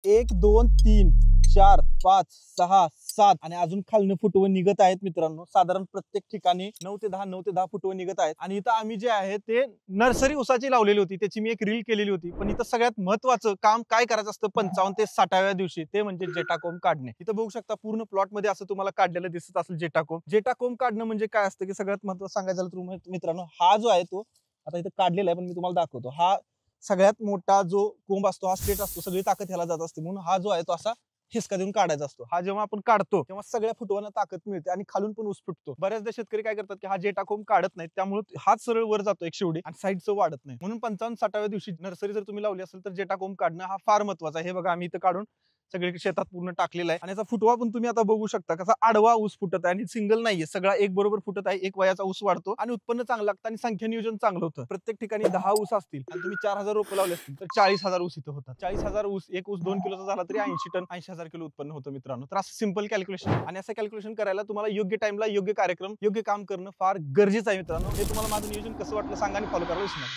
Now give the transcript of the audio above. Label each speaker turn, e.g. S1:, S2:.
S1: 1 2 3 4 5 6 7 आणि अजून खालनं फुटवं निघत आहेत मित्रांनो. साधारण प्रत्येक ठिकाणी 9 ते 10 9 ते 10 फुटवं निघत आहेत. आणि इथं आम्ही जे आहे ते नर्सरी उसाची लावलेली होती, त्याची मी एक रील केलेली होती. पण इथं सगळ्यात महत्वाचं काम काय करायचं असतं 55 ते 60व्या दिवशी, ते म्हणजे जेटाकोम काढणे. इथं बघू शकता पूर्ण प्लॉट मध्ये असं तुम्हाला काढलेलं दिसत असेल जेटाकोम. जेटाकोम काढणं म्हणजे काय असतं की सगळ्यात महत्वाचं सांगायचं झालं तर मित्रांनो, हा जो आहे तो आता इथं काढलेला आहे, पण मी तुम्हाला दाखवतो. हा सगळ्यात मोठा जो कोंब असतो हा स्ट्रेट असतो, सगळी ताकद ह्याला जात असते, म्हणून हा जो आहे तो असा हिसका देऊन काढायचा असतो. हा जेव्हा आपण काढतो तेव्हा सगळ्या फुटवांना ताकद मिळते आणि खालून पण ऊस फुटतो. बऱ्याचदा शेतकरी काय करतात की हा जेटाकोम काढत नाहीत, त्यामुळे हाच सरळ वर जातो एक शेवटी आणि साईडचं वाढत नाही. म्हणून 55-60व्या दिवशी नर्सरी जर तुम्ही लावली असेल तर जेटाकोम काढणं हा फार महत्वाचा आहे. हे बघा आम्ही इथं काढून सगळे शेतात पूर्ण टाकलेला आहे आणि याचा फुटवा पण तुम्ही आता बघू शकता कसा आडवा ऊस फुटत आहे आणि सिंगल नाहीये, सगळा एक बरोबर फुटत आहे. एक वयाचा ऊस वाढतो आणि उत्पन्न चांगलं लागतं आणि संख्या नियोजन चांगलं होतं. प्रत्येक ठिकाणी 10 ऊस असतील आणि तुम्ही 4000 रोपं लावले असतील तर 40,000 ऊस इथं होतात. 40,000 ऊस, एक ऊस 2 किलोचा झाला तरी 80 टन 80,000 किलो उत्पन्न होतं मित्रांनो. तर असं सिंपल कॅल्क्युलेशन आणि असं कॅल्क्युलेशन करायला तुम्हाला योग्य टाइमला योग्य कार्यक्रम योग्य काम करणं फार गरजेचं आहे मित्रांनो. हे तुम्हाला माझं नियोजन कसं वाटलं सांगा आणि फॉलो करायला विसरू नका.